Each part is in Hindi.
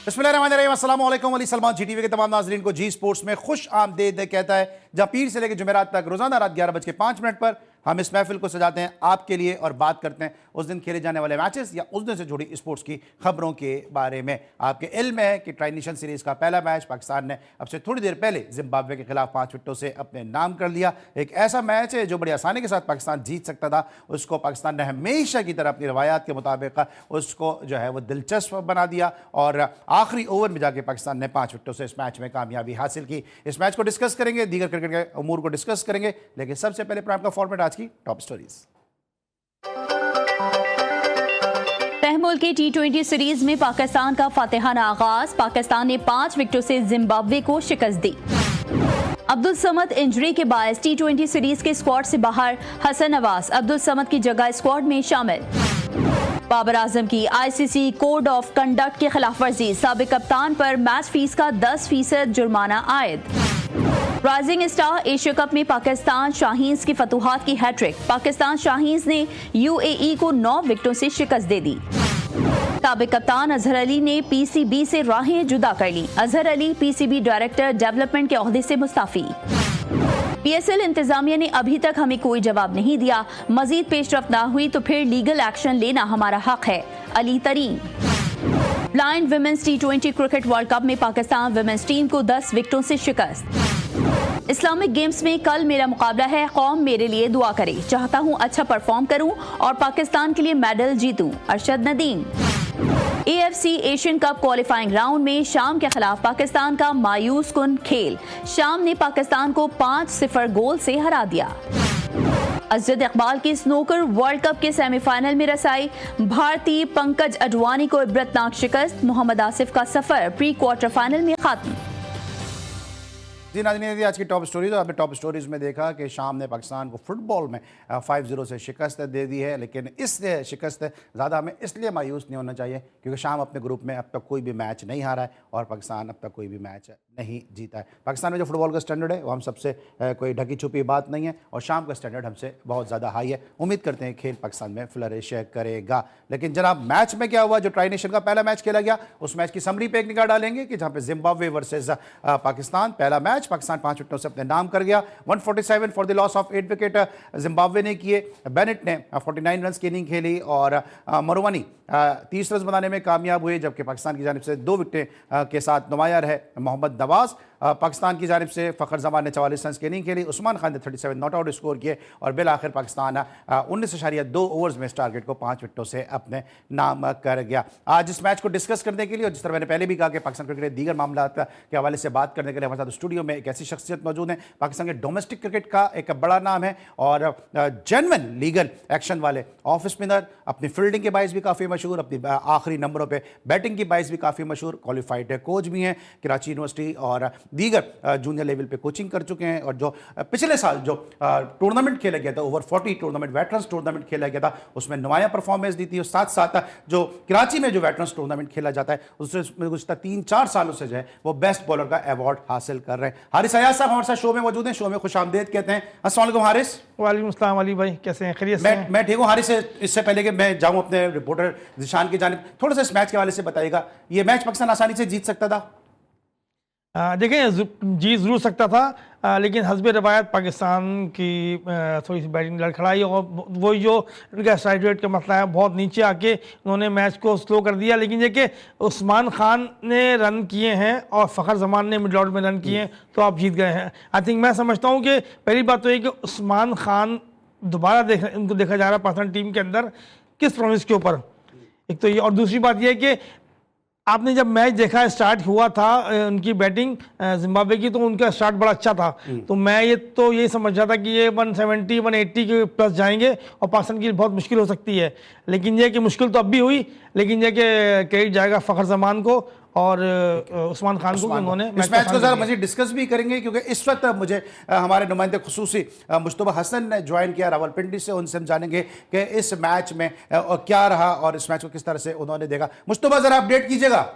बिस्मिल्लाहिर्रहमानिर्रहीम, अस्सलाम वालेकुम। अली सलमान GTV के तमाम नाज़रीन को जी स्पोर्ट्स में खुश आमदीद कहता है, जहाँ पीर से लेकर जुमेरात तक रोजाना रात 11:05 पर हम इस महफिल को सजाते हैं आपके लिए और बात करते हैं उस दिन खेले जाने वाले मैचेस या उस दिन से जुड़ी स्पोर्ट्स की खबरों के बारे में। आपके इल्म है कि ट्राई नेशन सीरीज़ का पहला मैच पाकिस्तान ने अब से थोड़ी देर पहले जिम्बाब्वे के खिलाफ 5 विकेटों से अपने नाम कर लिया। एक ऐसा मैच है जो बड़ी आसानी के साथ पाकिस्तान जीत सकता था, उसको पाकिस्तान ने हमेशा की तरह अपनी रवायात के मुताबिक उसको जो है वो दिलचस्प बना दिया और आखिरी ओवर में जाके पाकिस्तान ने 5 विकेटों से इस मैच में कामयाबी हासिल की। इस मैच को डिस्कस करेंगे, दीगर क्रिकेट के उमूर को डिस्कस करेंगे, लेकिन सबसे पहले प्रोग्राम का फॉर्मेट आज की टॉप स्टोरीज। तहमुल की T20 सीरीज में पाकिस्तान का फातिहाना आगाज। पाकिस्तान ने 5 विकेटों से जिम्बाब्वे को शिकस्त दी। अब्दुल समद इंजरी के बायस T20 सीरीज के स्क्वाड से बाहर। हसन नवाज अब्दुल समद की जगह स्क्वाड में शामिल। बाबर आजम की ICC कोड ऑफ कंडक्ट की खिलाफ वर्जी। साबिक कप्तान पर मैच फीस का 10% जुर्माना आयद। राइजिंग स्टार एशिया कप में पाकिस्तान शाहीन्स की फतूहात की हैट्रिक। पाकिस्तान शाहीन्स ने UAE को 9 विकेटों से शिकस्त दे दी। साबिक कप्तान अजहर अली ने PCB से राहें जुदा कर ली। Azhar Ali PCB director development के ओहदे से मुस्ताफी। PSL इंतजामिया ने अभी तक हमें कोई जवाब नहीं दिया। मजीद पेशरफ्त ना हुई तो फिर लीगल एक्शन लेना हमारा हक है। अली तरीन। Blind women's T20 cricket world cup में पाकिस्तान विमेंस टीम को 10 विकेटों से शिकस्त। इस्लामिक गेम्स में कल मेरा मुकाबला है, कौम मेरे लिए दुआ करे। चाहता हूं अच्छा परफॉर्म करूं और पाकिस्तान के लिए मेडल जीतूं। Arshad Nadeem. AFC Asian cup qualifying round में शाम के खिलाफ पाकिस्तान का मायूस कुन खेल। शाम ने पाकिस्तान को 5-0 गोल से हरा दिया। अजद इकबाल की स्नूकर वर्ल्ड कप के सेमीफाइनल में रसाई। भारतीय पंकज अडवाणी को इबरतनाक शिकस्त। मोहम्मद आसिफ का सफर प्री क्वार्टर फाइनल में खत्म। जी नाज़रीन, आज की टॉप स्टोरीज। आपने टॉप स्टोरीज में देखा कि शाम ने पाकिस्तान को फुटबॉल में 5-0 से शिकस्त दे दी है, लेकिन इस शिकस्त ज़्यादा हमें इसलिए मायूस नहीं होना चाहिए क्योंकि शाम अपने ग्रुप में अब तक कोई भी मैच नहीं हारा है और पाकिस्तान अब तक कोई भी मैच नहीं जीता है। पाकिस्तान में जो फुटबॉल का स्टैंडर्ड है वो हम सबसे कोई ढकी छुपी बात नहीं है और शाम का स्टैंडर्ड हमसे बहुत ज़्यादा हाई है। उम्मीद करते हैं खेल पाकिस्तान में फ्लरिश करेगा। लेकिन जनाब, मैच में क्या हुआ? जो ट्राई नेशन का पहला मैच खेला गया, उस मैच की समरी पे एक निगाह डालेंगे कि जहाँ पे जिम्बाब्वे वर्सेस पाकिस्तान पहला मैच पाकिस्तान 5 विकेटों से अपने नाम कर गया। 147 for the loss of 8 wicket Zimbabwe ने किए। बेनेट ने 49 रन की इनिंग खेली और मरवानी 30 रन बनाने में कामयाब हुए, जबकि पाकिस्तान की जानिब से 2 विकेटें के साथ नुमाया रहे मोहम्मद नवाज। पाकिस्तान की जानिब से फ़खर जमान ने 44 रन की इनिंग खेली। उस्मान खान ने 37 नॉट आउट स्कोर किए और बिल आखिर पाकिस्तान 19.2 ओवर्स में इस टारगेट को 5 विकेटों से अपने नाम कर गया। आज इस मैच को डिस्कस करने के लिए, और जिस तरह मैंने पहले भी कहा कि पाकिस्तान क्रिकेट के दीगर मामला के हवाले से बात करने के लिए हमारे साथ स्टूडियो में एक ऐसी शख्सियत मौजूद है, पाकिस्तान के डोमेस्टिक क्रिकेट का एक बड़ा नाम है और जेन्युइन लीगल एक्शन वाले ऑफ स्पिनर, अपनी फील्डिंग के बाइस भी काफ़ी मशहूर, अपनी आखिरी नंबरों पर बैटिंग की बाइस भी काफ़ी मशहूर, क्वालिफाइड कोच भी हैं, कराची यूनिवर्सिटी और दीगर जूनियर लेवल पे कोचिंग कर चुके हैं। और जो पिछले साल जो टूर्नामेंट खेला गया था, ओवर 40 टूर्नामेंट वेटरन्स टूर्नामेंट खेला गया था, उसमें नुमाया परफॉर्मेंस दी थी। और साथ साथ जो कराची में जो वेटरन्स टूर्नामेंट खेला जाता है उसमें गुज़श्ता 3-4 सालों से जो है वो बेस्ट बॉलर का अवार्ड हासिल कर रहे हैं। हारिस अयाज साहब हमारे साथ शो में मौजूद हैं, शो में खुश आमदेद कहते हैं। अस्सलाम वालेकुम हारिस। वालेकुम अस्सलाम अली भाई, कैसे हैं? खैरियत से? मैं ठीक हूँ हारिस। इससे पहले कि मैं जाऊँ अपने रिपोर्टर जिशान की जानिब, थोड़ा सा इस मैच के हवाले से बताइएगा। ये मैच पाकिस्तान आसानी से जीत सकता था? देखें, जीत ज़रूर सकता था, लेकिन हस्ब रवायत पाकिस्तान की थोड़ी सी बैटिंग लड़खड़ाई और वही जो इनका स्ट्राइक रेट का मसला है, बहुत नीचे आके उन्होंने मैच को स्लो कर दिया। लेकिन ये कि उस्मान खान ने रन किए हैं और फ़खर जमान ने मिडल ऑर्डर में रन किए हैं तो आप जीत गए हैं। आई थिंक मैं समझता हूँ कि पहली बात तो ये कि उस्मान खान दोबारा उनको देखा जा रहा है पाकिस्तान टीम के अंदर किस प्रॉमिस के ऊपर, एक तो ये। और दूसरी बात यह है कि आपने जब मैच देखा, स्टार्ट हुआ था उनकी बैटिंग जिम्बाब्वे की, तो उनका स्टार्ट बड़ा अच्छा था। तो मैं ये समझ रहा था कि ये 170 180 के प्लस जाएंगे और पाकिस्तान की बहुत मुश्किल हो सकती है। लेकिन ये कि मुश्किल तो अब भी हुई, लेकिन ये कि क्रेडिट जाएगा फ़खर जमान को और उस्मान खान को, उन्होंने इस मैच को ज़रा मज़ीद डिस्कस भी करेंगे क्योंकि इस वक्त मुझे हमारे नुमाइंदे खुसूसी मुश्तबा हसन ने ज्वाइन किया रावलपिंडी से। उनसे हम जानेंगे कि इस मैच में क्या रहा और इस मैच को किस तरह से उन्होंने देखा। मुश्तबा, ज़रा अपडेट कीजिएगा।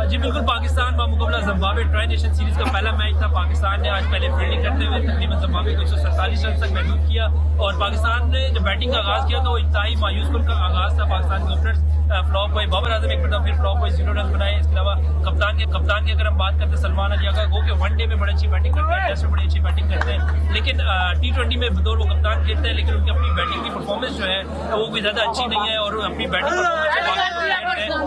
जी बिल्कुल, पाकिस्तान बामुकाबला जिम्बाब्वे ट्राई नेशन सीरीज का पहला मैच था। पाकिस्तान ने आज पहले फील्डिंग करते हुए तकरीबन जिम्बाब्वे को 147 रन तक महदूद किया और पाकिस्तान ने जब बैटिंग का आगाज किया तो इंतहाई मायूस कुन का आगाज था। पाकिस्तान के ओपनर्स फ्लॉप हुए, बाबर आजम एक मरतबा फिर फ्लॉप हुए, 0 रन बनाए। इसके अलावा कप्तान की अगर हम बात करते हैं सलमान अली आगा, वो कि वनडे में बड़ी अच्छी बैटिंग करते हैं, टेस्ट में बड़ी अच्छी बैटिंग करते हैं, लेकिन T20 में बतौर वो कप्तान खेलते हैं, लेकिन उनकी अपनी बैटिंग की परफॉर्मेंस जो है वो कोई ज्यादा अच्छी नहीं है, और अपनी बैटिंग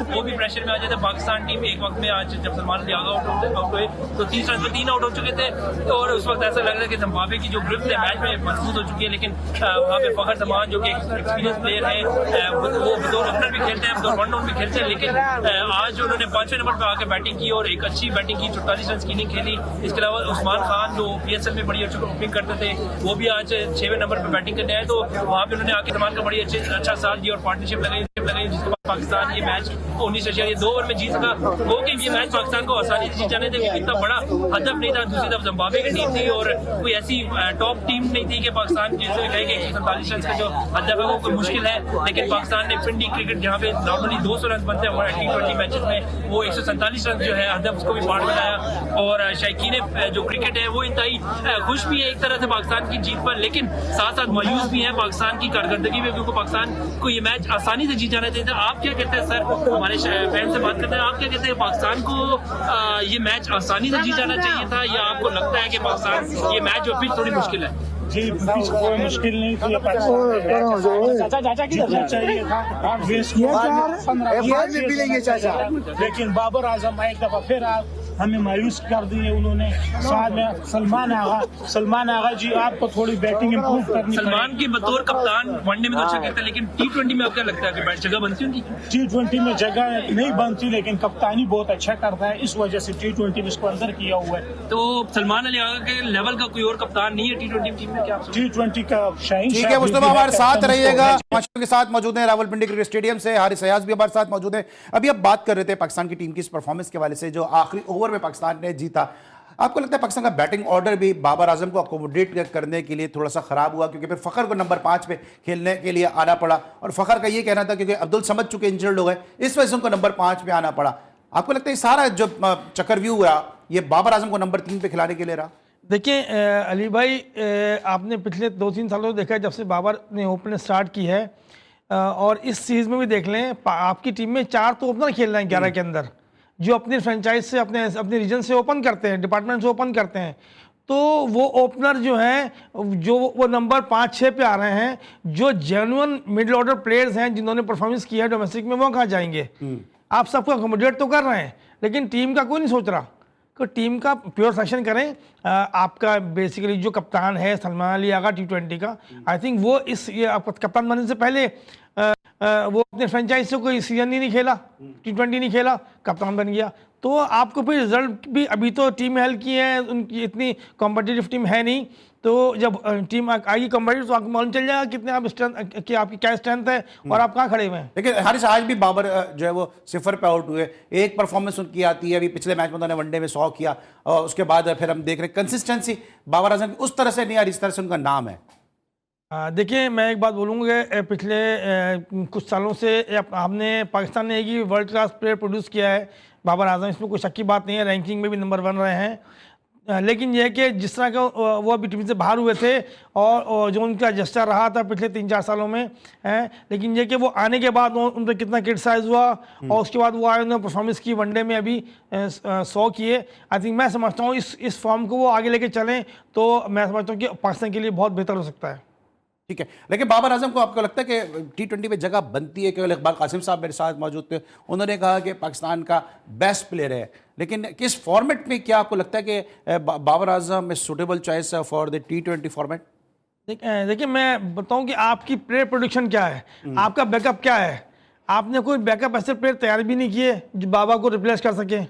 वो भी प्रेशर में आ जाता है। पाकिस्तान टीम एक वक्त में आज जब सलमान अली आगा आउट हुए तो 30 रन पर 3 आउट हो चुके थे, और उस वक्त ऐसा लग रहा है कि जिम्बाब्वे की जो ग्रिप है मैच में मजबूत हो चुकी है, लेकिन वहाँ पे फखर जमान जो कि एक्सपीरियंस प्लेयर है, वो बतौर ओपनर भी खेलते हैं, बतौर वन डाउन भी खेलते हैं, लेकिन आज उन्होंने 5वें नंबर पर आकर बैटिंग की और एक अच्छी बैटिंग की, 44 रन की इनिंग खेली। इसके अलावा उस्मान खान जो PSL में बड़ी अच्छी ओपनिंग करते थे, वो भी आज 6वें नंबर पर बैटिंग करने आए, तो वहाँ पे उन्होंने आके जमान का बड़ी अच्छा साथ दिया और पार्टनरशिप लगाई, जिसके बाद पाकिस्तान ये मैच 19 एशिया 2 ओवर में जीत सका। वो कि ये मैच पाकिस्तान को आसानी से जीत जाने थे, क्योंकि इतना बड़ा हदफ नहीं था। दूसरी तरफ जिम्बाब्वे की टीम थी और कोई ऐसी टॉप टीम नहीं थी कि पाकिस्तान जिसे कहेंगे 147 रन का जो हदफ है वो कोई मुश्किल है, लेकिन पाकिस्तान ने पिंडी क्रिकेट जहाँ पे नॉर्मली 200 रन बनते हैं T20 मैचेस में, वो 147 रन जो है हदफ उसको भी पार बनाया। और शायकीन जो क्रिकेट है वो इंतहाई खुश भी है एक तरह से पाकिस्तान की जीत पर, लेकिन साथ साथ मायूस भी है पाकिस्तान की कारकर्दगी में, क्योंकि पाकिस्तान को ये मैच आसानी से जीत जाना चाहिए था। आप क्या कहते हैं सर, हमारे फैन से बात करते हैं, आप क्या कहते हैं, पाकिस्तान को ये मैच आसानी से जीत जाना चाहिए था, या आपको लगता है कि पाकिस्तान ये मैच जो फिर थोड़ी मुश्किल है? जी कोई मुश्किल नहीं थी, चाहिए था, लेकिन बाबर आजम एक दफा फिर हमें मायूस कर दिए उन्होंने। साथ में सलमान आगा जी, आपको थोड़ी बैटिंग इंप्रूव करनी। सलमान की बतौर कप्तान वनडे में तो अच्छा करता है, लेकिन T20 में आपको लगता है कि बैट जगह बनती होगी? T20 में जगह नहीं बनती, लेकिन कप्तानी बहुत अच्छा करता है, इस वजह से T20 में इसको अंदर किया हुआ है। तो सलमान अली आगा के लेवल का कोई और कप्तान नहीं है T20 टीम में? क्या T20 का शाहीन ठीक है मुस्तफा हमारे साथ रहिएगा। के साथ मौजूद हैं रावलपिंडी क्रिकेट स्टेडियम से हारिस अयाज भी हमारे साथ मौजूद हैं। अभी अब बात कर रहे थे पाकिस्तान की टीम की इस परफॉर्मेंस के वाले से जो आखिरी ओवर में पाकिस्तान ने जीता। आपको लगता है पाकिस्तान का बैटिंग ऑर्डर भी बाबर आजम को अकोमोडेट करने के लिए थोड़ा सा खराब हुआ, क्योंकि फिर फखर को नंबर 5 पे खेलने के लिए आना पड़ा, और फखर का ये कहना था क्योंकि अब्दुल समद चुके इंजर्ड हो गए, इस वजह से उनको नंबर 5 पे आना पड़ा। आपको लगता है सारा जो चक्रव्यूह हुआ ये बाबर आजम को नंबर 3 पे खिलाने के लिए रहा? देखिए अली भाई, आपने पिछले 2-3 सालों देखा है जब से बाबर ने ओपन स्टार्ट की है, और इस सीरीज में भी देख लें आपकी टीम में 4 तो ओपनर खेल रहे हैं 11 के अंदर, जो अपनी फ्रेंचाइज से अपने रीजन से ओपन करते हैं, डिपार्टमेंट से ओपन करते हैं। तो वो ओपनर जो हैं जो वो नंबर 5-6 पे आ रहे हैं, जो जेन्युइन मिडिल ऑर्डर प्लेयर्स हैं जिन्होंने परफॉर्मेंस किया है डोमेस्टिक में, वो कहाँ जाएंगे? आप सबको अकोमोडेट तो कर रहे हैं, लेकिन टीम का कोई नहीं सोच रहा कि टीम का प्योर सेलेक्शन करें। आपका बेसिकली जो कप्तान है सलमान अली आगा T20 का, आई थिंक वो कप्तान बनने से पहले वो अपने फ्रेंचाइज से कोई सीजन ही नहीं खेला, T20 नहीं खेला, कप्तान बन गया। तो आपको फिर रिजल्ट भी, अभी तो टीम हेल्प की है, उनकी इतनी कॉम्पिटिटिव टीम है नहीं, तो जब टीम आएगी कॉम्पिटिटिव तो आपको मालूम चल जाएगा कितने आप स्ट्रेंथ कि आपकी क्या स्ट्रेंथ है और आप कहाँ खड़े हुए हैं। लेकिन हारिस आज भी बाबर जो है वो 0 पे आउट हुए, एक परफॉर्मेंस उनकी आती है, अभी पिछले मैच में उन्होंने वनडे में 100 किया, और उसके बाद फिर हम देख रहे हैं कंसिस्टेंसी बाबर आजम उस तरह से नहीं आ रही जिस तरह से उनका नाम है। देखिए मैं एक बात बोलूँगा, पिछले कुछ सालों से हमने पाकिस्तान ने एक ही वर्ल्ड क्लास प्लेयर प्रोड्यूस किया है, बाबर आजम, इसमें कोई शक की बात नहीं है, रैंकिंग में भी नंबर 1 रहे हैं। लेकिन यह है कि जिस तरह का वो अभी टीम से बाहर हुए थे और जो उनका जस्टर रहा था पिछले 3-4 सालों में है, लेकिन ये कि वो आने के बाद उन पर कितना क्रिटिसाइज हुआ और उसके बाद वो आए, उन्होंने परफॉर्मेंस की, वनडे में अभी 100 किए। आई थिंक मैं समझता हूँ इस फॉर्म को वो आगे लेके चलें तो मैं समझता हूँ कि पाकिस्तान के लिए बहुत बेहतर हो सकता है। ठीक है, लेकिन बाबर आजम को आपको लगता है कि T20 में जगह बनती है? केवल इकबाल कासिम साहब मेरे साथ मौजूद थे, उन्होंने कहा कि पाकिस्तान का बेस्ट प्लेयर है, लेकिन किस फॉर्मेट में क्या आपको लगता है कि Babar Azam is suitable choice for the T20 format? देखिए मैं बताऊं कि आपकी प्लेयर प्रोडक्शन क्या है, आपका बैकअप क्या है। आपने कोई बैकअप ऐसे प्लेयर तैयार भी नहीं किए जो बाबा को रिप्लेस कर सके।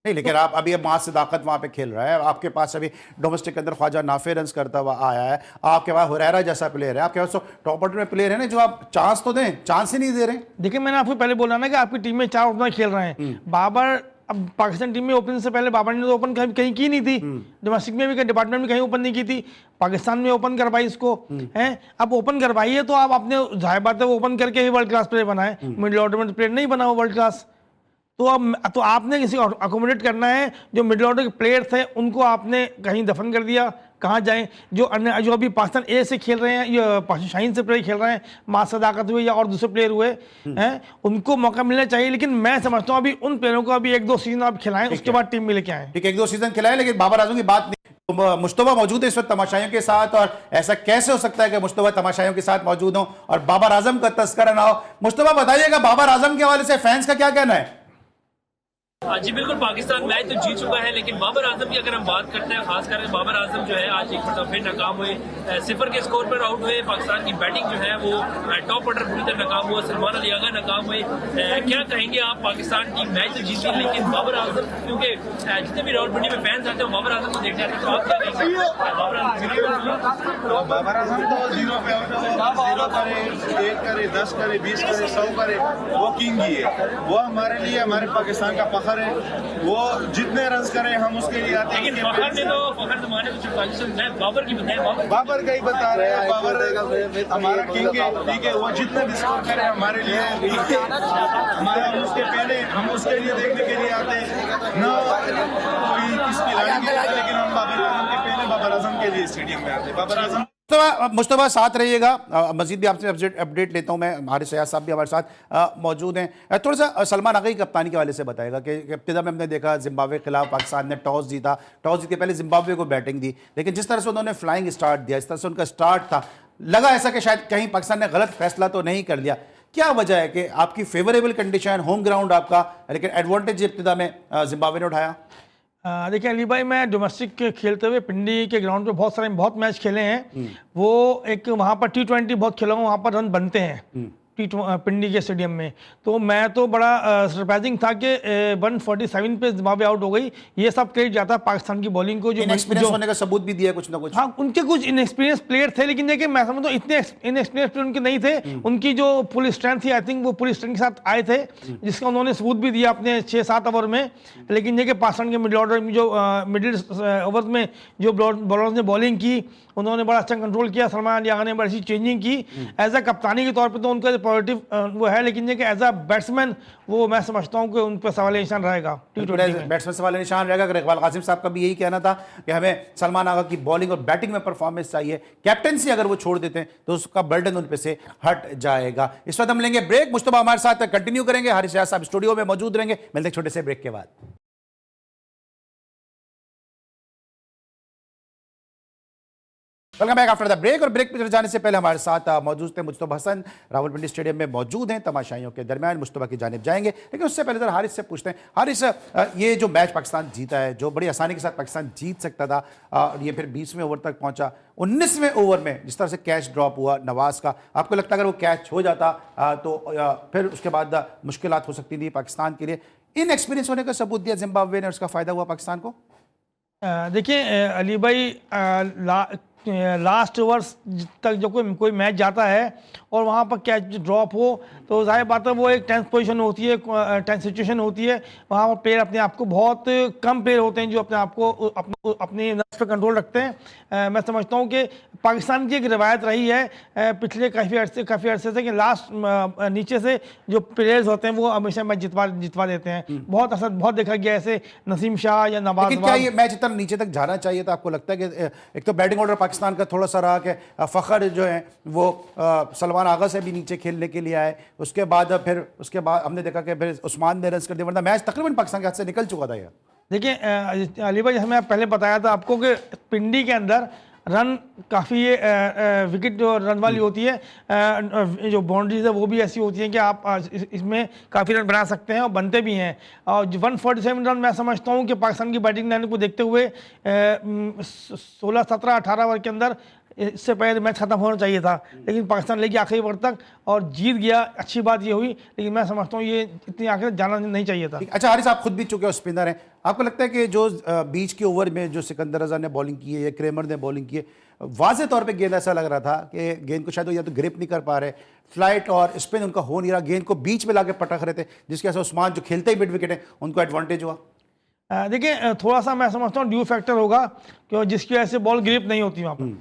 नहीं, लेकिन आप अभी मां से ताकत वहां पे खेल रहा है, आपके पास अभी डोमेस्टिक के अंदर ख्वाजा नाफे रन करता हुआ आया है, आपके पास हुरैरा जैसा प्लेयर है, आपके पास तो टॉप ऑर्डर में प्लेयर है ना, जो आप चांस तो दें, चांस ही नहीं दे रहे। देखिए मैंने आपको पहले बोला ना कि आपकी टीम में 4 ओपनर खेल रहे हैं। बाबर, अब पाकिस्तान टीम में ओपन से पहले बाबर ने तो ओपन कहीं की नहीं थी, डोमेस्टिक में भी डिपार्टमेंट में कहीं ओपन नहीं की थी, पाकिस्तान में ओपन करवाई इसको है। अब ओपन करवाई है तो आप अपने जाहिर बात है वो ओपन करके ही वर्ल्ड क्लास प्लेयर बनाए, मिडिल ऑर्डर में प्लेयर नहीं बना वो वर्ल्ड क्लास। तो अब तो आपने किसी को अकोमोडेट करना है, जो मिडिल ऑर्डर के प्लेयर थे उनको आपने कहीं दफन कर दिया, कहाँ जाएं। जो अभी पाकिस्तान ए से खेल रहे हैं, ये पाकिस्तान शाहीन से प्लेयर खेल रहे हैं, मां सदाकत हुए या और दूसरे प्लेयर हुए हैं, उनको मौका मिलना चाहिए। लेकिन मैं समझता हूँ अभी उन प्लेयरों को अभी 1-2 सीजन आप खिलाएं, उसके बाद टीम में लेके आए। ठीक है, 1-2 सीजन खिलाए, लेकिन बाबर आजम की बात नहीं। तो मुश्तबा मौजूद है इस वक्त तमाशाइयों के साथ, और ऐसा कैसे हो सकता है कि मुश्तबा तमाशाइयों के साथ मौजूद हो और बाबर आजम का तस्करा ना हो? मुश्तबा बताइएगा, बाबर आजम के हवाले से फैंस का क्या कहना है? जी बिल्कुल, पाकिस्तान मैच तो जीत चुका है, लेकिन बाबर आजम की अगर हम बात करते हैं, खासकर बाबर आजम जो है आज एक मतलब फिर नाकाम हुए, 0 के स्कोर पर आउट हुए। पाकिस्तान की बैटिंग जो है वो टॉप ऑर्डर पूरी तरह नाकाम हुआ। सलमान अली आगा नाकाम हुए। क्या कहेंगे आप? पाकिस्तान की मैच तो जीती, लेकिन बाबर आजम, क्योंकि जितने भी रावलपिंडी में फैंस आते हैं बाबर आजम को देखते हैं, तो आप क्या कहेंगे? बाबर आजम तो 0 पे आउट हो, 0 करे, 1 करे, 10 करे, 20 करे, 100 करे, वो किंग ही है। वो हमारे लिए, हमारे पाकिस्तान का फखर है। वो जितने रन करे हम उसके लिए आते हैं। लेकिन फखर ने तो फखर जमाने को 44 रन बाबर की बताए, बाबर का ही बता रहे हैं। बाबर हमारा किंग है, ठीक है। वो जितने भी स्कोर करे हमारे लिए हमारा, हम उसके लिए देखने के लिए आते हैं ना कोई किसकी लड़ाई के, लेकिन हम बाबर आजम के पहले बाबर आजम के लिए स्टेडियम में आते हैं। बाबर आजम मुश्तबा साथ रहिएगा, मजीद भी आपसे अपडेट लेता हूं मैं। हमारे सयाद साहब भी हमारे साथ मौजूद हैं। थोड़ा सा सलमान आगा की कप्तानी के हवाले से बताएगा कि इब्तिदा में हमने देखा जिम्बाब्वे के खिलाफ पाकिस्तान ने टॉस जीता, टॉस जीत के पहले जिम्बाब्वे को बैटिंग दी, लेकिन जिस तरह से उन्होंने फ्लाइंग स्टार्ट दिया, इस तरह से उनका स्टार्ट था, लगा ऐसा कि शायद कहीं पाकिस्तान ने गलत फैसला तो नहीं कर लिया। क्या वजह है कि आपकी फेवरेबल कंडीशन, होम ग्राउंड आपका, लेकिन एडवांटेज इब्तिदा में जिम्बाब्वे ने उठाया? देखिए अली भाई, मैं डोमेस्टिक खेलते हुए पिंडी के ग्राउंड पे बहुत मैच खेले हैं। वो एक वहाँ पर T20 बहुत खेला हूँ, वहाँ पर रन बनते हैं पिंडी के स्टेडियम में। तो मैं तो बड़ा सरप्राइजिंग था कि 147 पे जिम्बाब्वे आउट हो गई। ये सब क्रेडिट जाता है पाकिस्तान की बॉलिंग को, जो इनएक्सपीरियंस होने का सबूत भी दिया कुछ ना कुछ। हाँ, उनके कुछ इनएक्सपीरियंस प्लेयर थे, लेकिन देखिए मैं समझता हूँ इतने इनएक्सपीरियंस प्लेयर उनके नहीं थे। उनकी जो पूरी स्ट्रेंथ थी, आई थिंक वो पूरी स्ट्रेंथ के साथ आए थे, जिसका उन्होंने सबूत भी दिया अपने 6-7 ओवर में। लेकिन देखिए पाकिस्तान के मिडिल ऑर्डर में जो मिडिल ओवर में जो बॉलर्स ने बॉलिंग की, उन्होंने बड़ा अच्छा कंट्रोल किया। सलमान अली आगा ने बड़ी अच्छी चेंजिंग की। एज अ कप्तानी के तौर पे तो उनका पॉजिटिव वो है, लेकिन ये कि एज अ बैट्समैन वो मैं समझता हूँ कि उन पर सवाल निशान रहेगा। बैट्समैन सवाल निशान रहेगा। अगर इकबाल कासिम साहब का भी यही कहना था कि हमें सलमान आगा की बॉलिंग और बैटिंग में परफॉर्मेंस चाहिए, कैप्टनसी अगर वो छोड़ देते हैं तो उसका बर्डन उन पे से हट जाएगा। इस वक्त हम लेंगे ब्रेक। मुश्तबा हमारे साथ कंटिन्यू करेंगे, हारिस सयाद साहब स्टूडियो में मौजूद रहेंगे। मिलते हैं छोटे से ब्रेक के बाद। Welcome back after the break. और ब्रेक पर जाने से पहले हमारे साथ मौजूद थे मुस्तफा हसन, रावलपिंडी स्टेडियम में मौजूद हैं। तमाशाइयों के दरमियान मुस्तफा की जानिब जाएंगे, लेकिन उससे पहले जरा हारिस से पूछते हैं। हारिस, ये जो मैच पाकिस्तान जीता है, जो बड़ी आसानी के साथ पाकिस्तान जीत सकता था, और ये फिर 20वें ओवर तक पहुंचा, 19वें ओवर में जिस तरह से कैच ड्रॉप हुआ नवाज का, आपको लगता है अगर वो कैच हो जाता तो फिर उसके बाद मुश्किलात हो सकती थी पाकिस्तान के लिए? इन एक्सपीरियंस होने का सबूत दिया जिम्बाब्वे ने, उसका फायदा हुआ पाकिस्तान को? देखिए अली भाई, लास्ट ओवर्स तक जो कोई मैच जाता है और वहाँ पर कैच ड्रॉप हो तो जाहिर बात है वो एक टेंस पोजीशन होती है, टेंस सिचुएशन होती है। वहाँ पर प्लेयर अपने आप को, बहुत कम प्लेयर होते हैं जो अपने आप को अपने नर्व्स पर कंट्रोल रखते हैं। मैं समझता हूँ कि पाकिस्तान की एक रवायत रही है पिछले काफ़ी अरसे से कि लास्ट नीचे से जो प्लेयर्स होते हैं वो हमेशा मैच जितवा देते हैं। बहुत देखा गया ऐसे, नसीम शाह या नवाज। लेकिन क्या ये मैच इतना नीचे तक जाना चाहिए था? आपको लगता है कि एक तो बैटिंग ऑर्डर पाकिस्तान का थोड़ा सा रहा कि फ़खर जो है वो सलमान आगा से भी नीचे खेलने के लिए आए, उसके बाद हमने देखा कि फिर उस्मान ने रन कर दिया, वरना मैच तकरीबन पाकिस्तान के हाथ से निकल चुका था। यार देखिए अली भाई, जैसे मैं पहले बताया था आपको कि पिंडी के अंदर रन काफ़ी विकेट जो रन वाली होती है, जो बाउंड्रीज है वो भी ऐसी होती हैं कि आप इसमें काफ़ी रन बना सकते हैं और बनते भी हैं। और 147 रन मैं समझता हूँ कि पाकिस्तान की बैटिंग लाइन को देखते हुए 16, 17, 18 ओवर के अंदर इससे पहले मैच खत्म होना चाहिए था, लेकिन पाकिस्तान लेके आखिरी ओवर तक और जीत गया। अच्छी बात ये हुई, लेकिन मैं समझता हूँ ये इतनी आखिर जाना नहीं चाहिए था। अच्छा हारिस, आप खुद भी चुके हो स्पिनर हैं, आपको लगता है कि जो बीच के ओवर में जो सिकंदर रजा ने बॉलिंग की है या क्रेमर ने बॉलिंग की है, वाज़े तौर पे गेंद ऐसा लग रहा था कि गेंद को शायद या तो ग्रिप नहीं कर पा रहे, फ्लाइट और स्पिन उनका हो नहीं रहा, गेंद को बीच में लाके पटक रहे थे, जिसकी वजह से उस्मान जो खेलते ही मिड विकेट है उनको एडवांटेज हुआ? देखिए थोड़ा सा मैं समझता हूँ ड्यू फैक्टर होगा, क्यों जिसकी वजह से बॉल ग्रिप नहीं होती वहाँ पर।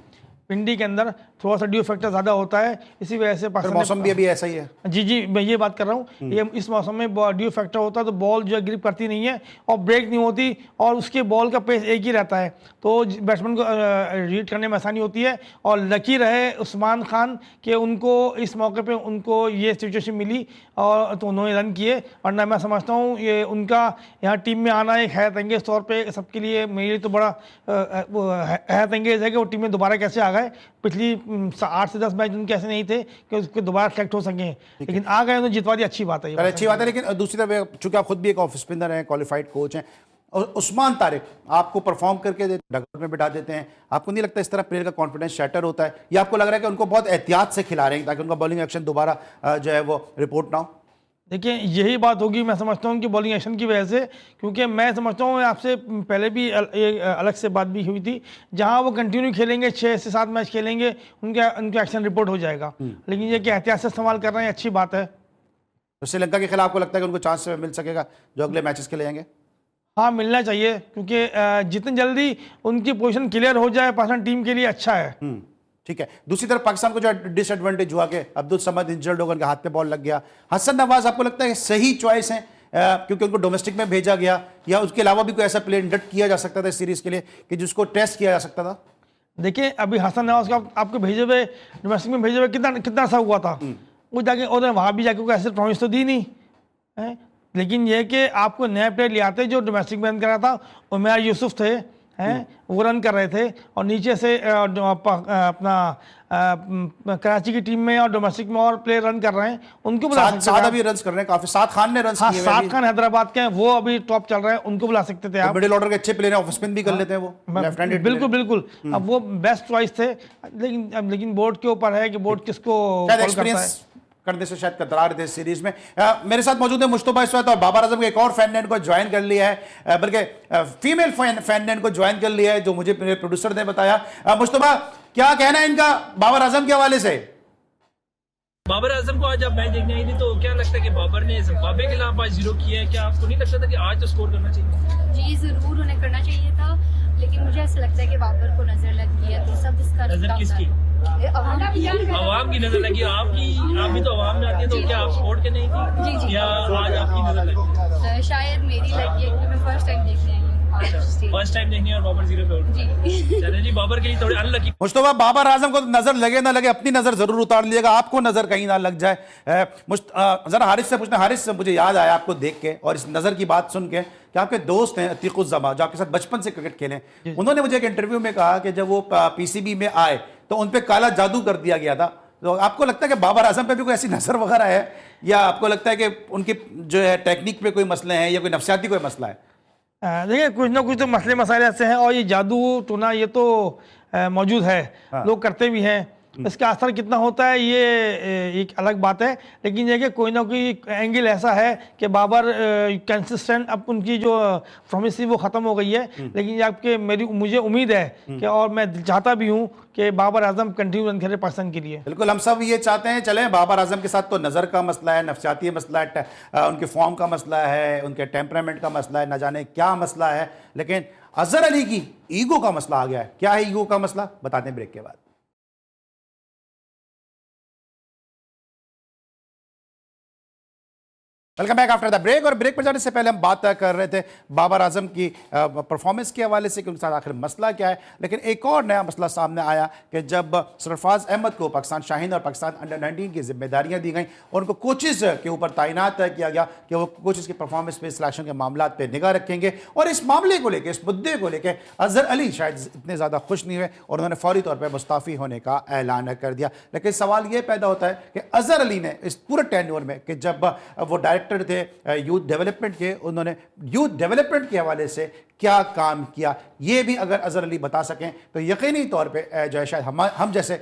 पिंडी के अंदर थोड़ा सा ड्यू फैक्टर ज़्यादा होता है, इसी वजह से फिर पाकिस्तान मौसम भी अभी ऐसा ही है। जी मैं ये बात कर रहा हूँ, ये इस मौसम में ड्यू फैक्टर होता है तो बॉल जो है ग्रिप करती नहीं है और ब्रेक नहीं होती और उसके बॉल का पेस एक ही रहता है, तो बैट्समैन को रीड करने में आसानी होती है। और लकी रहे उस्मान खान कि उनको इस मौके पे उनको ये सिचुएशन मिली और तो उन्होंने रन किए, वरना मैं समझता हूँ ये उनका यहाँ टीम में आना एक हैरत अंगेज तौर पे सबके लिए, मेरे लिए तो बड़ा हैरत अंगेज है कि वो टीम में दोबारा कैसे आ गए। पिछली 8 से 10 मैच उनके ऐसे नहीं थे कि उसके दोबारा सेलेक्ट हो सकें, लेकिन आ गए, उन्होंने जितवा दी, अच्छी बात है ये। अच्छी बात है, लेकिन दूसरी तरफ चूंकि आप खुद भी एक ऑफ स्पिनर हैं, क्वालिफाइड कोच हैं, और उस्मान तारिक आपको परफॉर्म करके डगआउट में बिठा देते हैं, आपको नहीं लगता इस तरह प्लेयर का कॉन्फिडेंस शैटर होता है, या आपको लग रहा है कि उनको बहुत एहतियात से खिला रहे हैं ताकि उनका बॉलिंग एक्शन दोबारा जो है वो रिपोर्ट ना हो? देखिए यही बात होगी, मैं समझता हूँ कि बॉलिंग एक्शन की वजह से, क्योंकि मैं समझता हूँ आपसे पहले भी अलग से बात भी हुई थी, जहाँ वो कंटिन्यू खेलेंगे 6 से 7 मैच खेलेंगे उनका एक्शन रिपोर्ट हो जाएगा, लेकिन ये कि एहतियात से इस्तेमाल कर रहे हैं, अच्छी बात है। तो श्रीलंका के खिलाफ आपको लगता है कि उनको चांस मिल सकेगा जो अगले मैचेस के लिए आएंगे? हाँ मिलना चाहिए, क्योंकि जितनी जल्दी उनकी पोजीशन क्लियर हो जाए पाकिस्तान टीम के लिए अच्छा है। ठीक है। दूसरी तरफ पाकिस्तान को जो डिसएडवांटेज हुआ कि अब्दुल समद इंजर्ड होकर उनके हाथ पे बॉल लग गया, हसन नवाज आपको लगता है कि सही चॉइस है क्योंकि उनको डोमेस्टिक में भेजा गया, या उसके अलावा भी कोई ऐसा प्लेयर इंडक्ट किया जा सकता था इस सीरीज के लिए कि जिसको टेस्ट किया जा सकता था? देखिए अभी हसन नवाज का आपको भेजे हुए डोमेस्टिक में भेजे हुए कितना सा हुआ था, वो जाके उन्होंने वहाँ भी जाके ऐसे प्रॉमिस तो दी नहीं है, लेकिन यह कि आपको नया प्लेयर ले आते जो डोमेस्टिक में रन कर रहा था, उमर यूसुफ थे हैं, वो रन कर रहे थे, और नीचे से अपना कराची की टीम में और डोमेस्टिक में और प्लेयर रन कर रहे हैं, उनको बुला सकते थे। अभी रन कर रहे हैं काफी, साद खान ने रन किए, साद खान हैदराबाद के हैं, वो अभी टॉप चल रहे हैं, उनको बुला सकते थे आप। मिडिल ऑर्डर के अच्छे प्लेयर हैं, ऑफ स्पिन भी कर लेते हैं वो, लेफ्ट हैंडेड। बिल्कुल अब वो बेस्ट चॉइस थे, लेकिन बोर्ड के ऊपर है कि बोर्ड किसको एक्सपीरियंस करने से शायद कतरा रहे थे सीरीज में। मेरे साथ मौजूद है मुश्तबा इस वक्त, और बाबर आजम के एक और फैन ने इनको ज्वाइन कर लिया है, बल्कि फीमेल फैन ने इनको ज्वाइन कर लिया है, जो मुझे मेरे प्रोड्यूसर ने बताया। मुश्तबा, क्या कहना है इनका बाबर आजम के हवाले से? बाबर आजम को आज आप मैच देखने आई थी तो क्या लगता है कि बाबर ने जिम्बाब्वे के खिलाफ आज 0 किया है, क्या आपको नहीं लगता था कि आज तो स्कोर करना चाहिए? जी जरूर उन्हें करना चाहिए था, लेकिन मुझे ऐसा लगता है कि बाबर को नजर लग गई है, तो सब इसका नजर किसकी? अवाम की नजर लगी। आप भी तो अवाम में आती है, तो क्या आप सपोर्ट के नहीं थी? जी। या आज आपकी नजर लगी? शायद मेरी लगी है क्योंकि मैं फर्स्ट टाइम देखने आई हूँ। फर्स्ट टाइम देखनी है और बाबर 0 पे आउट। चले जी, बाबर के लिए थोड़ी अनलकी। मुश्तबा, बाबर आजम को नजर लगे ना लगे अपनी नजर जरूर उतार लीजिएगा, आपको नजर कहीं ना लग जाए। जरा हारिस से पूछना, हारिस, मुझे याद आया आपको देख के और इस नजर की बात सुन के कि आपके दोस्त हैं अतीकुज़्ज़मा जो आपके साथ बचपन से क्रिकेट खेले, उन्होंने मुझे एक इंटरव्यू में कहा कि जब वो पीसीबी में आए तो उन पे काला जादू कर दिया गया था। तो आपको लगता है कि बाबर आजम पे भी कोई ऐसी नजर वगैरह है, या आपको लगता है कि उनकी जो है टेक्निक पे कोई मसले हैं या कोई नफसियाती कोई मसला है? देखिए कुछ ना कुछ तो मसाइल ऐसे हैं, और ये जादू टोना ये तो मौजूद है, लोग करते भी हैं, इसका असर कितना होता है ये एक अलग बात है, लेकिन ये कि कोई ना कोई एंगल ऐसा है कि बाबर कंसिस्टेंट, अब उनकी जो प्रॉमिस थी वो ख़त्म हो गई है, लेकिन आपके मुझे उम्मीद है कि, और मैं चाहता भी हूँ कि बाबर आजम कंटिन्यू रन खेले पाकिस्तान के लिए। बिल्कुल, हम सब ये चाहते हैं। चलें, बाबर आजम के साथ तो नज़र का मसला है, नफसियाती मसला है, उनके फॉर्म का मसला है, उनके टेम्परामेंट का मसला है, न जाने क्या मसला है, लेकिन अजहर अली की ईगो का मसला आ गया है। क्या है ईगो का मसला, बताते हैं ब्रेक के बाद। Welcome back after the break. और ब्रेक पर जाने से पहले हम बात कर रहे थे बाबर आजम की परफॉर्मेंस के हवाले से कि उनके साथ आखिर मसला क्या है, लेकिन एक और नया मसला सामने आया कि जब सरफराज अहमद को पाकिस्तान शाहीन और पाकिस्तान अंडर 19 की जिम्मेदारियां दी गई और उनको कोचेस के ऊपर तैनात किया गया कि वो कोचेस की परफॉर्मेंस पे, सिलेक्शन के मामला पर निगाह रखेंगे, और इस मामले को लेकर, इस मुद्दे को लेकर अजहर अली शायद इतने ज़्यादा खुश नहीं हुए और उन्होंने फौरी तौर पर मुस्ताफ़ी होने का ऐलान कर दिया। लेकिन सवाल ये पैदा होता है कि अजहर अली ने इस पूरे टेन्योर में, कि जब वो डायरेक्टर थे यूथ डेवलपमेंट के, उन्होंने यूथ डेवलपमेंट के हवाले से क्या काम किया, ये भी अगर अजहर अली बता सकें तो यकीनी तौर पे जो है शायद हम जैसे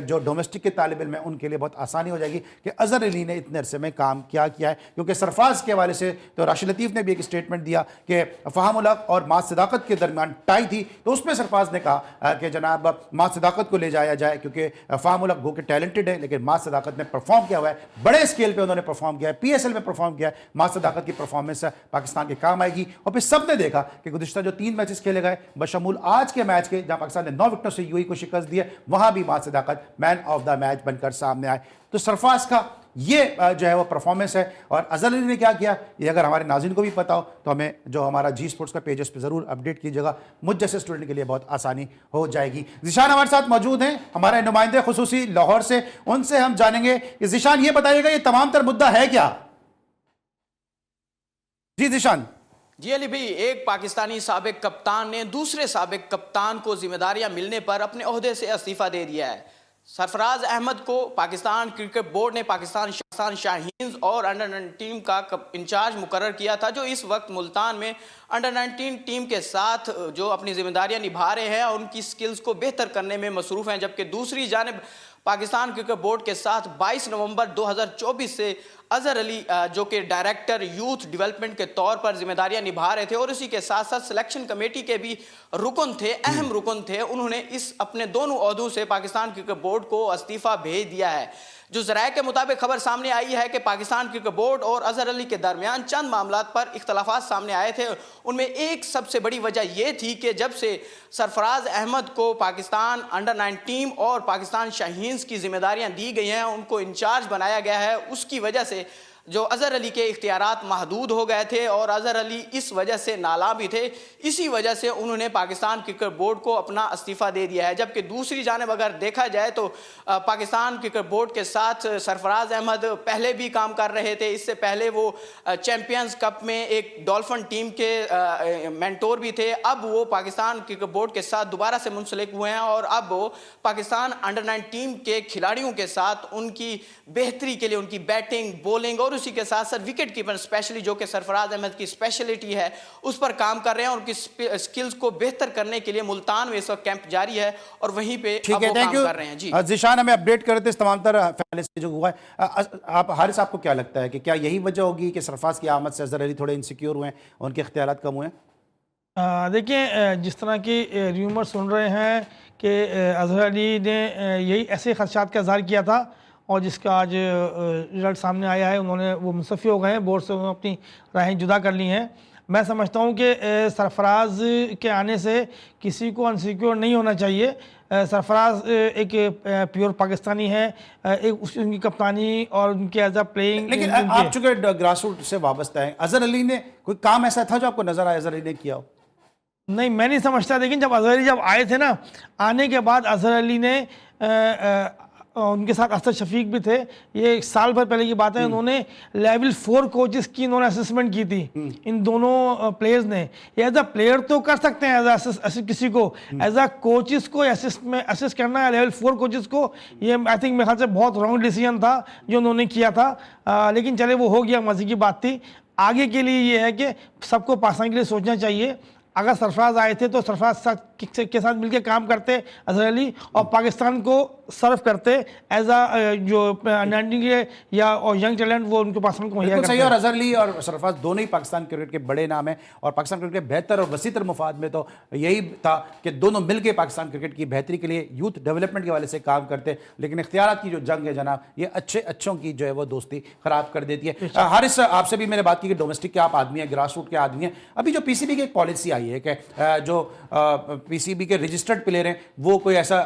जो डोमेस्टिक के तालिब इल्म हैं उनके लिए बहुत आसानी हो जाएगी कि अजहर अली ने इतने अरसे में काम क्या किया है। क्योंकि सरफराज के हवाले से तो राशिद लतीफ़ ने भी एक स्टेटमेंट दिया कि फ़हामुल हक और माँ सदाकत के दरमियान टाई थी, तो उसमें सरफराज ने कहा कि जनाब माँ सदाकत को ले जाया जाए, क्योंकि फ़हामुल हक गो के टैलेंटेड है, लेकिन माँ सदाकत ने परफॉर्म किया हुआ है, बड़े स्केल पर उन्होंने परफॉर्म किया है, PSL में परफॉर्म किया है। माँ सदाकत की परफॉर्मेंस पाकिस्तान के काम आएगी। और फिर सब ने देखा कि गुज़िश्ता जो 3 मैचेस खेले गए बशमूल आज के मैच के जहां पाकिस्तान ने 9 विकेटों से यूएई को शिकस्त दी है, वहां भी मां सदाकत मैन ऑफ द मैच बनकर सामने आए। तो सरफराज का ये जो है वो परफॉर्मेंस है। और अजहर अली ने क्या किया, ये अगर हमारे नाज़रीन को भी पता हो तो हमें जो हमारा जी स्पोर्ट्स का पेज है उस पर ज़रूर अपडेट कीजिएगा, मुझ जैसे स्टूडेंट के लिए बहुत आसानी हो जाएगी। ज़िशान हमारे साथ मौजूद हैं, हमारे नुमाइंदे खुसूसी लाहौर से, उनसे हम जानेंगे कि ज़िशान ये बताइएगा ये तमाम तर मुद्दा है क्या? जी ज़िशान। जी अली भाई, एक पाकिस्तानी साबिक कप्तान ने दूसरे साबिक कप्तान को जिम्मेदारियां मिलने पर अपने ओहदे से इस्तीफा दे दिया है। सरफराज अहमद को पाकिस्तान क्रिकेट बोर्ड ने पाकिस्तान शाहीन्स और अंडर-19 टीम का इंचार्ज मुकर्रर किया था, जो इस वक्त मुल्तान में अंडर-19 टीम के साथ जो अपनी जिम्मेदारियां निभा रहे हैं और उनकी स्किल्स को बेहतर करने में मसरूफ़ हैं। जबकि दूसरी जानिब पाकिस्तान क्रिकेट बोर्ड के साथ 22 नवंबर 2024 से अजहर अली जो कि डायरेक्टर यूथ डेवलपमेंट के तौर पर जिम्मेदारियां निभा रहे थे और उसी के साथ साथ सिलेक्शन कमेटी के भी रुकन थे, अहम रुकन थे, उन्होंने इस अपने दोनों ओहदों से पाकिस्तान क्रिकेट बोर्ड को इस्तीफा भेज दिया है। जो ज़राए के मुताबिक खबर सामने आई है कि पाकिस्तान क्रिकेट बोर्ड और अजहर अली के दरमियान चंद मामलात पर इख्तलाफात सामने आए थे। उनमें एक सबसे बड़ी वजह यह थी कि जब से सरफराज अहमद को पाकिस्तान अंडर-19 टीम और पाकिस्तान शाहीन्स की जिम्मेदारियां दी गई हैं, उनको इंचार्ज बनाया गया है, उसकी वजह से जो अजहर अली के इख्तियारात महदूद हो गए थे और अजहर अली इस वजह से नाला भी थे। इसी वजह से उन्होंने पाकिस्तान क्रिकेट बोर्ड को अपना इस्तीफ़ा दे दिया है। जबकि दूसरी जानिब अगर देखा जाए तो पाकिस्तान क्रिकेट बोर्ड के साथ सरफराज अहमद पहले भी काम कर रहे थे। इससे पहले वो चैम्पियंस कप में एक डॉल्फिन टीम के मेंटोर भी थे। अब वो पाकिस्तान क्रिकेट बोर्ड के साथ दोबारा से मुंसलिक हुए हैं और अब वो पाकिस्तान अंडर-9 टीम के खिलाड़ियों के साथ उनकी बेहतरी के लिए उनकी बैटिंग, बॉलिंग और उसी के साथ साथ विकेट कीपर स्पेशली जो कि सरफराज अहमद की स्पेशलिटी है उस पर काम कर रहे हैं और उनकी स्किल्स को बेहतर करने के लिए मुल्तान में इस वक्त कैंप जारी है और वहीं पे अब वो काम कर रहे हैं। जी ज़िशान, हमें अपडेट कर रहे थे इस तमाम तरह फैसले से जो हुआ है। आप हारिस, आपको क्या लगता है कि क्या यही वजह होगी कि सरफराज की आमद से अजहर अली थोड़े इनसिक्योर हुए, उनके इख्तियारात कम हुए? देखिए, जिस तरह की र्यूमर सुन रहे हैं कि अजहर अली ने यही ऐसे खदशात का इज़हार किया था और जिसका आज रिजल्ट सामने आया है, उन्होंने वो मुंसफ़ी हो गए हैं, बोर्ड से उन्होंने अपनी राहें जुदा कर ली हैं। मैं समझता हूँ कि सरफराज के आने से किसी को अनसिक्योर नहीं होना चाहिए। सरफराज एक प्योर पाकिस्तानी है, एक उनकी कप्तानी और उनके एज अ प्लेइंग। लेकिन आप चूंकि ग्रास रूट से वाबस्ता है, अजहर अली ने कोई काम ऐसा था जो आपको नजर आया अजहर अली ने किया हो? नहीं, मैं नहीं समझता। लेकिन जब अजहर अली जब आए थे ना, आने के बाद अजहर अली ने उनके साथ असद शफीक भी थे, ये एक साल भर पहले की बात है, उन्होंने लेवल 4 कोचेस की उन्होंने असेसमेंट की थी इन दोनों प्लेयर्स ने। एज अ प्लेयर तो कर सकते हैं, एज किसी को एज अ कोचेस को असिस्ट करना है लेवल 4 कोचेस को, ये आई थिंक मेरे ख्याल से बहुत रॉन्ग डिसीजन था जो उन्होंने किया था। लेकिन चले वो हो गया, मज़े की बात थी। आगे के लिए ये है कि सबको पाकिस्तान के लिए सोचना चाहिए। अगर सरफराज आए थे तो सरफराज के साथ मिलकर काम करते अजहर अली और पाकिस्तान को सर्व करते एज अ जो के या और यंग टैलेंट वो उनको पाकिस्तान को मुहैया करते हैं। और अजहर अली और सरफराज दोनों ही पाकिस्तान क्रिकेट के बड़े नाम हैं और पाकिस्तान क्रिकेट के बेहतर और वसीतर मुफाद में तो यही था कि दोनों मिलकर पाकिस्तान क्रिकेट की बेहतरी के लिए यूथ डेवलपमेंट के वाले से काम करते। लेकिन इख्तियारात की जो जंग है जनाब, ये अच्छों की जो है वो दोस्ती खराब कर देती है। हारिस, आपसे भी मैंने बात की कि डोमेस्टिक के आप आदमी हैं, ग्रास रूट के आदमी हैं। अभी जो पीसीबी की एक पॉलिसी आई है कि जो पीसीबी के रजिस्टर्ड प्लेयर हैं वो कोई ऐसा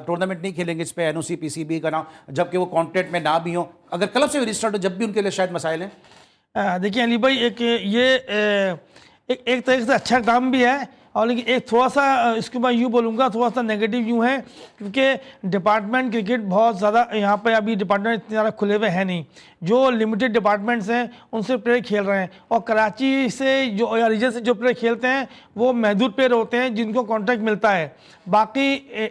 टूर्नामेंट नहीं खेलेंगे इस पे एनओसी पीसीबी का नाम, जबकि वो कॉन्ट्रैक्ट में ना भी हो, अगर क्लब से रजिस्टर्ड हो जब भी उनके लिए शायद मसाइल हैं। देखिए अली भाई, एक तरीके से अच्छा काम भी है और लेकिन एक थोड़ा सा इसको मैं यूँ बोलूँगा, थोड़ा सा नेगेटिव यूँ है क्योंकि डिपार्टमेंट क्रिकेट बहुत ज़्यादा यहाँ पे अभी डिपार्टमेंट इतने ज़्यादा खुले हुए हैं नहीं। जो लिमिटेड डिपार्टमेंट्स हैं उनसे प्लेयर खेल रहे हैं और कराची से जो या रीजन से जो प्लेयर खेलते हैं वो महदूद प्लेयर होते हैं जिनको कॉन्ट्रैक्ट मिलता है। बाकी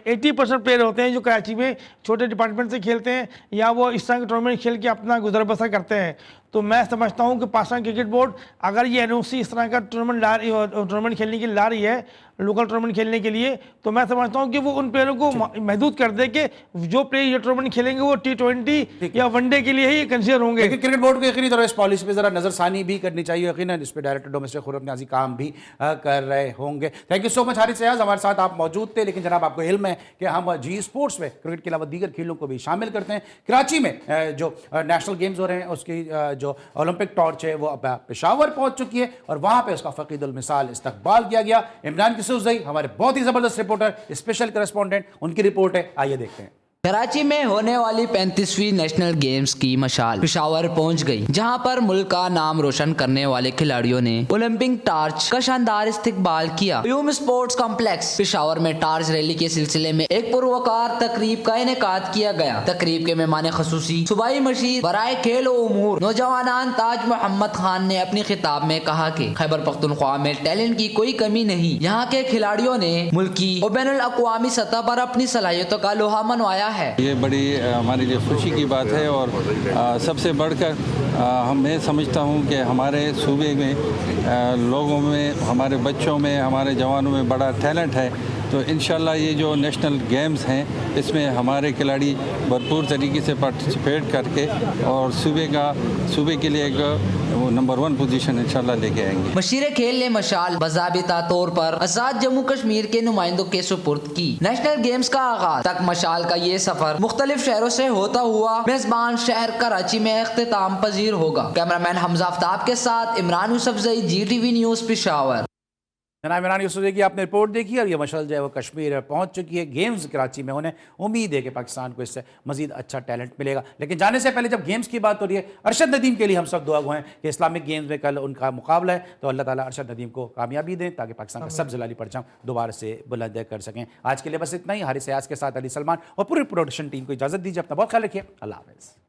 80% प्लेयर होते हैं जो कराची में छोटे डिपार्टमेंट से खेलते हैं या वो इस तरह के टूर्नामेंट खेल के अपना गुजर बसर करते हैं। तो मैं समझता हूँ कि पाकिस्तान क्रिकेट बोर्ड अगर ये एनओसी इस तरह का टूर्नामेंट खेलने के लिए ला रही है लोकल टूर्नामेंट खेलने के लिए, तो मैं समझता हूँ कि वो उन प्लेयरों को महदूद कर दे कि जो प्लेयर ये टूर्नामेंट खेलेंगे वो T20 या वनडे के लिए ही कंसीडर होंगे। लेकिन क्रिकेट बोर्ड को यकीनी तौर पर इस पॉलिसी पे जरा नजरसानी भी करनी चाहिए, यकीनन इस पे डायरेक्टर डोमेस्टिक खुर्रम न्याजी काम भी कर रहे होंगे। Thank you so much Haris Ayaz, हमारे साथ आप मौजूद थे। लेकिन जनाब आपको इल्म है कि हम जी स्पोर्ट्स में क्रिकेट के अलावा दीगर खेलों को भी शामिल करते हैं। कराची में जो नेशनल गेम्स हो रहे हैं उसकी जो ओलंपिक टॉर्च है वो अब पेशावर पहुंच चुकी है और वहां पे उसका फकीदुल मिसाल इस्तकबाल किया गया। इमरान किसूफजई हमारे बहुत ही जबरदस्त रिपोर्टर, स्पेशल करस्पॉन्डेंट, उनकी रिपोर्ट है, आइए देखते हैं। कराची में होने वाली 35वीं नेशनल गेम्स की मशाल पेशावर पहुंच गई, जहां पर मुल्क का नाम रोशन करने वाले खिलाड़ियों ने ओलंपिक टार्च का शानदार इस्तकबाल किया। यूम स्पोर्ट्स कॉम्प्लेक्स पेशावर में टार्च रैली के सिलसिले में एक पुरवकार तकरीब का इनेकाद किया गया। तकरीब के मेहमान खसूसी सूबाई मशीर बराए खेल उमूर नौजवान ताज मोहम्मद खान ने अपनी खिताब में कहा कि खैबर पख्तूनख्वा में टैलेंट की कोई कमी नहीं, यहाँ के खिलाड़ियों ने मुल्की और बैनुल अक़वामी सतह पर अपनी सलाहियतों का लोहा मनवाया है। ये बड़ी हमारे लिए खुशी की बात है और सबसे बढ़कर मैं समझता हूँ कि हमारे सूबे में लोगों में, हमारे बच्चों में, हमारे जवानों में बड़ा टैलेंट है। तो इंशाल्लाह ये जो नेशनल गेम्स हैं इसमें हमारे खिलाड़ी भरपूर तरीके से पार्टिसिपेट करके और सूबे के लिए एक नंबर 1 पोजीशन इंशाल्लाह लेके आएंगे। मशीर खेल ने मशाल बज़ाबिता तौर पर आज़ाद जम्मू कश्मीर के नुमाइंदों के सुपुर्द की। नेशनल गेम्स का आगाज तक मशाल का ये सफर मुख्तलिफ शहरों से होता हुआ मेजबान शहर कराची में इख्तिताम पजीर होगा। कैमरामैन हमजा आफ्ताब के साथ इमरान यूसुफजई, GTV न्यूज़ पेशावर। जनाब इमरान यूसुफजई की आपने रिपोर्ट देखी और ये मशाल जो है वो कश्मीर पहुंच चुकी है। गेम्स कराची में होने, उम्मीद है कि पाकिस्तान को इससे मजीद अच्छा टैलेंट मिलेगा। लेकिन जाने से पहले जब गेम्स की बात हो रही है, अरशद नदीम के लिए हम सब दुआ गो हैं कि इस्लामिक गेम्स में कल उनका मुकाबला है, तो अल्लाह ताला अरशद नदीम को कामयाबी दें ताकि पाकिस्तान का सब जलाली परचम दोबारा से बुलंद कर सकें। आज के लिए बस इतना ही। हारिस अयाज के साथ अली सलमान और पूरी प्रोडक्शन टीम को इजाज़त दीजिए। अपना बहुत ख्याल रखिए। अल्लाह हाफ़िज़।